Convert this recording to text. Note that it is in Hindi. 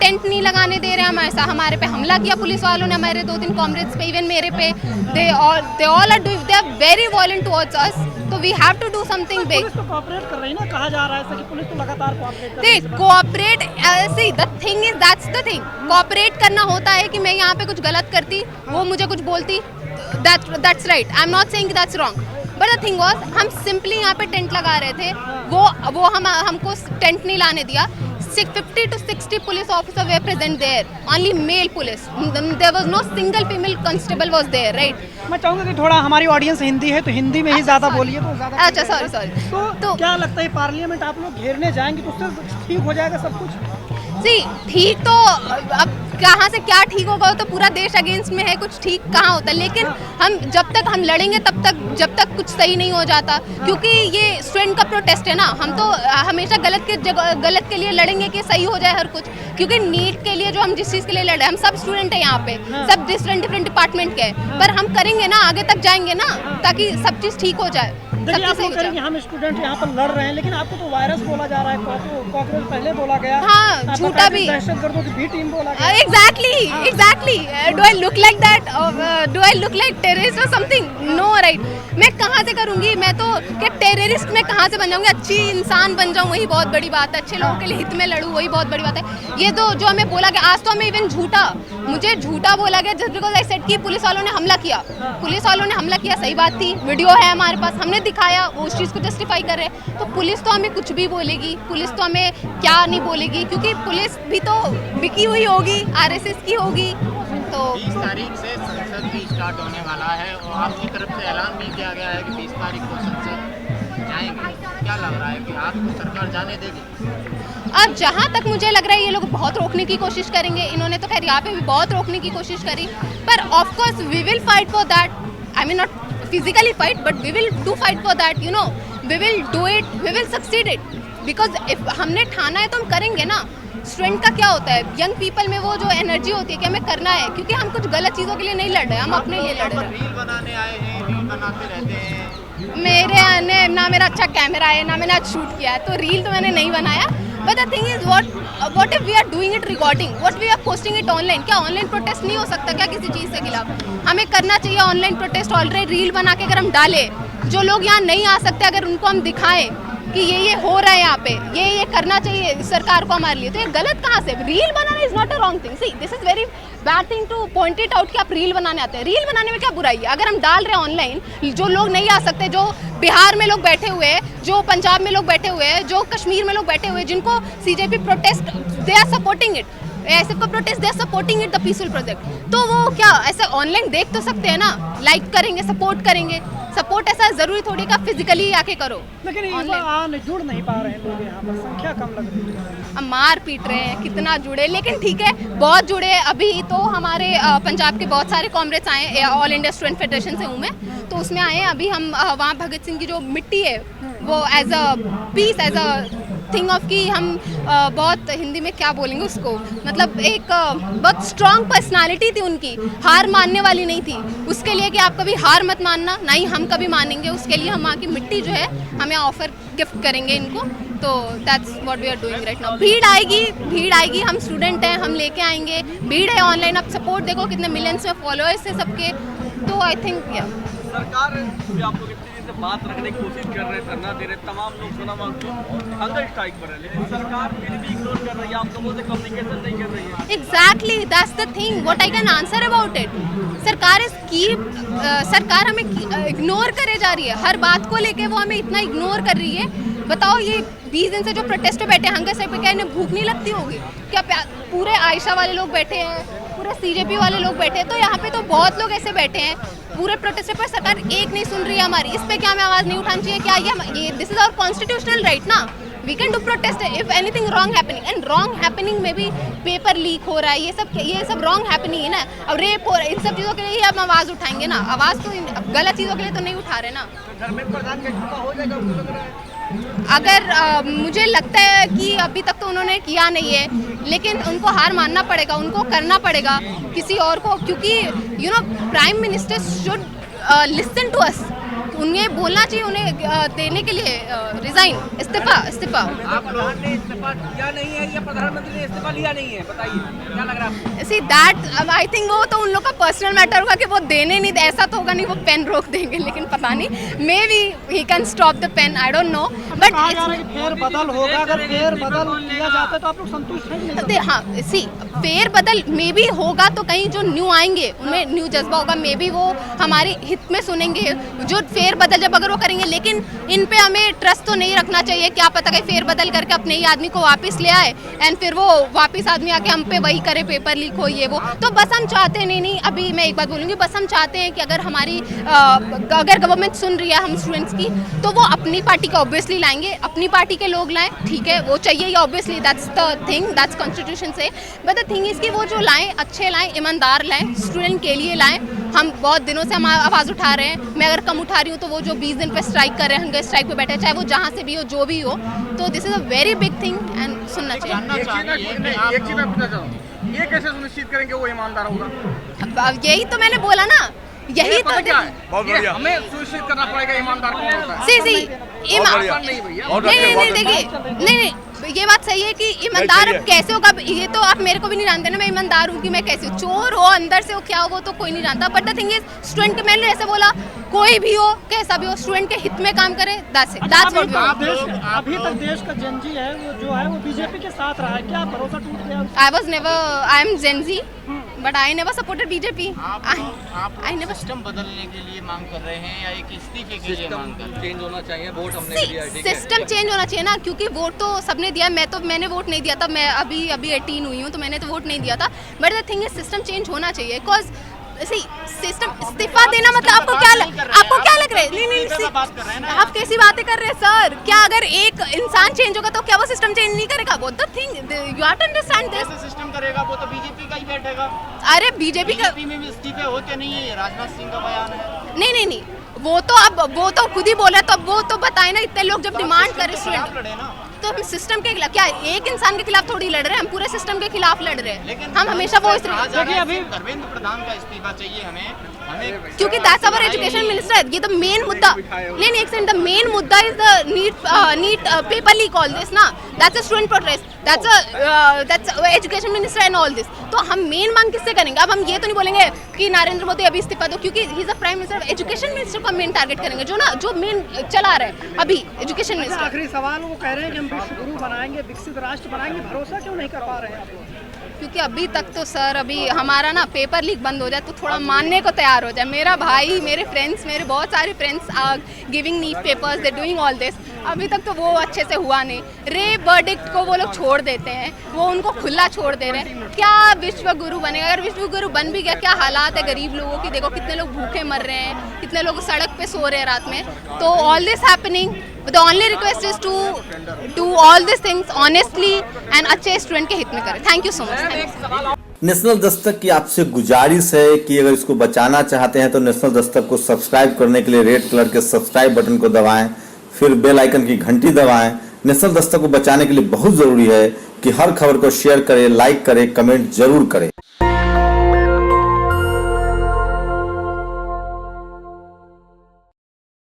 टेंट नहीं लगाने दे रहे हैं, ऐसा हमारे पे हमला किया पुलिस वालों ने, हमारे 2-3 कॉमरेड्स पे, इवन मेरे पे। They all are very violent towards us, तो we have to do something big. Police तो कोऑपरेट कर रही है ना, कहा जा रहा है कि पुलिस तो लगातार कोऑपरेट कर रही है। Cooperate, see the thing is, that's the thing, cooperate करना होता है कि मैं यहाँ पे कुछ गलत करती, वो मुझे कुछ बोलती, that's right, I am not saying that's wrong, but the thing was हम सिंपली यहाँ पे टेंट लगा रहे थे, वो हमको टेंट नहीं लाने दिया। 50 to 60 police officers were present there, only male police, there was no single female constable was there, right? मैं चाहूँगा कि थोड़ा हमारी ऑडियंस हिंदी है तो हिंदी में ही ज़्यादा बोलिए तो ज़्यादा। अच्छा सॉरी। तो क्या लगता है पार्लियामेंट आप लोग घेरने जाएंगे तो उससे ठीक हो जाएगा सब कुछ? सी ठीक तो अब कहाँ से क्या ठीक होगा, तो पूरा देश अगेंस्ट में है, कुछ ठीक कहाँ होता है, लेकिन हम जब तक हम लड़ेंगे तब तक, जब तक कुछ सही नहीं हो जाता, क्योंकि ये स्टूडेंट का प्रोटेस्ट है ना, हम तो हमेशा गलत के लिए लड़ेंगे कि सही हो जाए हर कुछ, क्योंकि नीट के लिए जो हम जिस चीज़ के लिए लड़ रहे हैं, हम सब स्टूडेंट हैं यहाँ पे, सब डिफरेंट डिपार्टमेंट के, पर हम करेंगे ना, आगे तक जाएंगे ना, ताकि सब चीज़ ठीक हो जाए। देखिए आप लोग करेंगे, हम स्टूडेंट यहाँ पर लड़ रहे हैं, लेकिन आपको तो वायरस बोला जा रहा है, कॉकरोच पहले बोला गया, हाँ झूठा भी, दहशतगर्दों की भी टीम बोला गया। Exactly, do I look like that, do I look like terrorist और समथिंग? नो राइट, मैं कहाँ से करूँगी, मैं तो क्या टेररिस्ट में कहाँ से बन जाऊँगी, अच्छी इंसान बन जाऊँ वही बहुत बड़ी बात है, अच्छे लोगों के लिए हित में लड़ूँ वही बहुत बड़ी बात है। ये तो जो हमें बोला गया, आज तो हमें इवन मुझे झूठा बोला गया जस्ट बिकॉज आई सेड कि पुलिस वालों ने हमला किया, सही बात थी, वीडियो है हमारे पास, हमने दिखाया, वो उस चीज़ को जस्टिफाई कर रहे हैं, तो पुलिस तो हमें कुछ भी बोलेगी, पुलिस तो हमें क्या नहीं बोलेगी, क्योंकि पुलिस भी तो बिकी हुई होगी, आरएसएस की होगी। तो 20 तारीख से संसद भी स्टार्ट होने वाला है और आपकी तरफ से ऐलान भी किया गया है कि 20 तारीख को संसद जाएंगे, क्या लग रहा है कि आपको सरकार जाने देगी? अब जहाँ तक मुझे लग रहा है ये लोग बहुत रोकने की कोशिश करेंगे, इन्होंने तो खैर यहाँ पे भी बहुत रोकने की कोशिश करी, पर of course we will fight for that, I mean not physically fight, but we will do fight for that, you know, we will do it, we will succeed it, because if हमने ठाना है तो हम करेंगे ना। स्टूडेंट का क्या होता है, यंग पीपल में वो जो एनर्जी होती है कि हमें करना है, क्योंकि हम कुछ गलत चीज़ों के लिए नहीं लड़ रहे हैं, हम अपने लिए लड़ रहे हैं। रील बनाने आए हैं, रील बनाते रहते हैं, मेरे आने ना मेरा अच्छा कैमरा है, ना मैंने आज शूट किया है, तो रील तो मैंने नहीं बनाया, but the thing is what if we are doing it recording, what we are posting it online, क्या ऑनलाइन प्रोटेस्ट नहीं हो सकता क्या किसी चीज़ के खिलाफ? हमें करना चाहिए ऑनलाइन प्रोटेस्ट, ऑलरेडी रील बना के अगर हम डालें, जो लोग यहाँ नहीं आ सकते अगर उनको हम दिखाएं कि ये हो रहा है यहाँ पे, ये करना चाहिए सरकार को हमारे लिए, तो ये गलत कहाँ से? Reel banana is not a wrong thing, see this is very bad thing two point it out कि आप रील बनाने आते हैं, रील बनाने में क्या बुराई है? अगर हम डाल रहे हैं ऑनलाइन, जो लोग नहीं आ सकते, जो बिहार में लोग बैठे हुए हैं, जो पंजाब में लोग बैठे हुए हैं, जो कश्मीर में लोग बैठे हुए हैं, जिनको CJP protest, they are supporting it, ऐसे को protest, they are supporting it the peaceful project, तो वो क्या ऐसे ऑनलाइन देख तो सकते हैं ना, लाइक करेंगे, सपोर्ट करेंगे, सपोर्ट ऐसा जरूरी थोड़ी का फिजिकली आके करो, लेकिन जुड़ नहीं पा रहे हैं लोग, यहाँ पर संख्या कम लग रही है, अब मार पीट रहे हैं, कितना जुड़े, लेकिन ठीक है बहुत जुड़े। अभी तो हमारे पंजाब के बहुत सारे कॉमरेड्स आए, ऑल इंडिया स्टूडेंट फेडरेशन से हूँ मैं, तो उसमें आए हैं, अभी हम वहाँ भगत सिंह की जो मिट्टी है वो as a piece, as a thing of कि हम बहुत, हिंदी में क्या बोलेंगे उसको, मतलब एक बहुत स्ट्रॉन्ग पर्सनालिटी थी उनकी, हार मानने वाली नहीं थी, उसके लिए कि आप कभी हार मत मानना, ना ही हम कभी मानेंगे, उसके लिए हम वहाँ की मिट्टी जो है हमें ऑफर गिफ्ट करेंगे इनको, तो that's what we are doing right now. भीड़ आएगी, हम स्टूडेंट हैं, हम लेके आएंगे, भीड़ है ऑनलाइन, अब सपोर्ट देखो कितने मिलियंस में फॉलोअर्स है सबके, तो आई थिंक या सरकार भी आप लोग इतनी से बात रखने की कोशिश कर रहे हैं, धरना दे रहे, तमाम लोग सुना हंगर स्ट्राइक पर है, लेकिन सरकार फिर भी इग्नोर कर रही है, आप लोगों से कम्युनिकेशन नहीं कर रही है। Exactly that's the thing what I can answer about it. सरकार हमें इग्नोर करे जा रही है, हर बात को लेके वो हमें इतना इग्नोर कर रही है। बताओ ये 20 दिन से जो प्रोटेस्ट पे बैठे हैं, हंगर स्ट्राइक पे, क्या इन्हें भूख नहीं लगती होगी क्या? पूरे आयशा वाले लोग बैठे हैं, पूरे सीजेपी वाले लोग बैठे हैं, तो यहाँ पे तो बहुत लोग ऐसे बैठे हैं पूरे प्रोटेस्ट पर, सरकार एक नहीं सुन रही है हमारी, इस पे क्या हमें आवाज़ नहीं उठानी चाहिए? क्या ये this is our constitutional right ना, we can do protest if anything wrong happening, and wrong happening में भी पेपर लीक हो रहा है, ये सब रॉन्ग हैपनिंग है ना, अब रेप हो रहा है, इन सब चीज़ों के लिए ही हम आवाज़ उठाएंगे ना, आवाज़ तो गलत चीज़ों के लिए तो नहीं उठा रहे ना। धर्मेंद्र प्रधान का इस्तीफा हो जाएगा आपको लग रहा है? अगर मुझे लगता है कि अभी तक तो उन्होंने किया नहीं है, लेकिन उनको हार मानना पड़ेगा, उनको करना पड़ेगा किसी और को, क्योंकि prime minister should listen to us, उन्हें बोलना चाहिए, उन्हें देने के लिए रिजाइन, इस्तीफा। आप लोगों ने इस्तीफा दिया नहीं है या प्रधानमंत्री ने इस्तीफा लिया नहीं है, बताइए क्या लग रहा है आपको? सी दैट आई थिंक वो तो उन लोग का पर्सनल मैटर होगा कि वो देने नहीं, ऐसा तो होगा नहीं वो पेन रोक देंगे, लेकिन पता नहीं, maybe he can stop the pain, I don't know, but कहा जा रहा है कि फेर बदल होगा, अगर फेर बदल किया जाता है तो आप लोग संतुष्ट हैं कि नहीं? हाँ सी फेर बदल मे बी होगा तो कहीं जो न्यू आएंगे उनमें न्यू जज्बा होगा, मे बी वो हमारे हित में सुनेंगे जो फेर बदल जब अगर वो करेंगे, लेकिन इन पे हमें ट्रस्ट तो नहीं रखना चाहिए, क्या पता कि फेर बदल करके अपने ही आदमी को वापस ले आए एंड फिर वो वापस आदमी आके हम पे वही करे, पेपर लीक हो ये वो, तो बस हम चाहते हैं नहीं अभी मैं एक बात बोलूँगी, बस हम चाहते हैं कि अगर हमारी अगर गवर्नमेंट सुन रही है हम स्टूडेंट्स की, तो वो अपनी पार्टी का ऑब्वियसली लाएंगे, अपनी पार्टी के लोग लाएं, ठीक है वो चाहिए obviously, that's the thing, that's constitution से, बट द थिंग इज कि वो जो लाएं अच्छे लाएं, ईमानदार लाएं, स्टूडेंट के लिए लाएं। हम बहुत दिनों से हम आवाज़ उठा रहे हैं, मैं अगर कम उठा रही हूँ तो वो जो 20 दिन पे स्ट्राइक कर रहे हैं, हंगर स्ट्राइक पे बैठे, चाहे वो जहाँ से भी हो जो भी हो, तो this is a very big thing and सुनना चाहिए। एक चीज मैं पूछना चाहूँ, ये कैसे सुनिश्चित करेंगे वो ईमानदार होगा? अब यही तो मैंने बोला ना, यही तो ये हमें सुनिश्चित करना पड़ेगा ईमानदार कौन होता है। सी आसान नहीं भैया। नहीं देखिए नहीं ये बात सही है कि ईमानदार अब कैसे होगा, ये तो आप मेरे को भी नहीं जानते ना मैं ईमानदार हूँ कि मैं कैसे हूँ, चोर हो अंदर से हो क्या हो तो कोई नहीं जानता, but the thing is student के, मैंने ऐसे बोला कोई भी हो कैसा भी हो स्टूडेंट के हित में काम करे, दैट्स इट, दैट्स व्हाट अभी तक देश का जेनजी है वो जो है वो बीजेपी के साथ रहा है, क्या भरोसा टूट गया? I was never, I am Gen Z but I never supported BJP. आप सिस्टम बदलने के लिए मांग कर रहे हैं या एक इस्तीफे के लिए मांग कर रहे हैं? चेंज होना चाहिए, वोट हमने दिया है, ठीक है? सिस्टम चेंज होना चाहिए ना, क्योंकि वोट तो सबने दिया, मैंने वोट नहीं दिया था, मैं अभी 18 हुई हूँ तो मैंने तो वोट नहीं दिया था, but the thing is system change होना चाहिए, बिकॉज सिस्टम इस्तीफा देना मतलब आपको क्या लग रहा है? नहीं आप कैसी बातें कर रहे हैं सर, क्या अगर एक इंसान चेंज होगा तो क्या वो सिस्टम चेंज नहीं करेगा? वो the thing you have to understand this. System करेगा वो तो बीजेपी का ही बैठेगा। अरे बीजेपी का में भी इस्तीफे होते नहीं है, राजनाथ सिंह का बयान है। नहीं वो तो खुद ही बोला, तो अब वो तो बताए ना, इतने लोग जब डिमांड कर स्टूडेंट लड़े ना, तो हम सिस्टम के खिलाफ, क्या एक इंसान के खिलाफ थोड़ी लड़ रहे हैं, हम पूरे सिस्टम के खिलाफ लड़ रहे हैं, हम हमेशा वो देखिए अभी धर्मेंद्र प्रधान का इस्तीफा चाहिए हमें क्योंकि दैट्स आवर एजुकेशन मिनिस्टर, ये द मेन मुद्दा, नहीं एक सेकंड, द मेन मुद्दा is the NEET paper leak, all this ना, that's a student protest, that's education minister and all this, तो हम मेन मांग किससे करेंगे? अब हम ये तो नहीं बोलेंगे कि नरेंद्र मोदी अभी इस्तीफा दो, क्योंकि he is a prime minister, education minister को मेन टारगेट करेंगे, जो मेन चला रहा है अभी एजुकेशन मिनिस्टर। आखिरी सवाल, वो कह रहे हैं कि हम विश्व गुरु बनाएंगे, विकसित राष्ट्र बनाएंगे, भरोसा क्यों नहीं कर पा रहे हैं आप लोग? क्योंकि अभी तक तो सर, अभी हमारा ना पेपर लीक बंद हो जाए तो थोड़ा मानने को तैयार हो जाए, मेरा भाई, मेरे फ्रेंड्स, मेरे बहुत सारे friends are giving NEET papers, they doing all this, अभी तक तो वो अच्छे से हुआ नहीं, रे वर्डिक्ट को वो लोग छोड़ देते हैं, वो उनको खुला छोड़ दे रहे हैं, क्या विश्व गुरु बनेगा? अगर विश्व गुरु बन भी गया, क्या हालात है गरीब लोगों की, देखो कितने लोग भूखे मर रहे हैं, कितने लोग सड़क पे सो रहे हैं रात में, तो all this happening, the only request is to do all this things honestly and अच्छे स्टूडेंट के हित में करें। Thank you so much. National Dastak की आपसे गुजारिश है कि अगर इसको बचाना चाहते हैं तो नेशनल दस्तक को सब्सक्राइब करने के लिए रेड कलर के सब्सक्राइब बटन को दबाएं, फिर बेल आइकन की घंटी दबाएं। नेशनल दस्तक को बचाने के लिए बहुत जरूरी है कि हर खबर को शेयर करें, लाइक करें, कमेंट जरूर करें।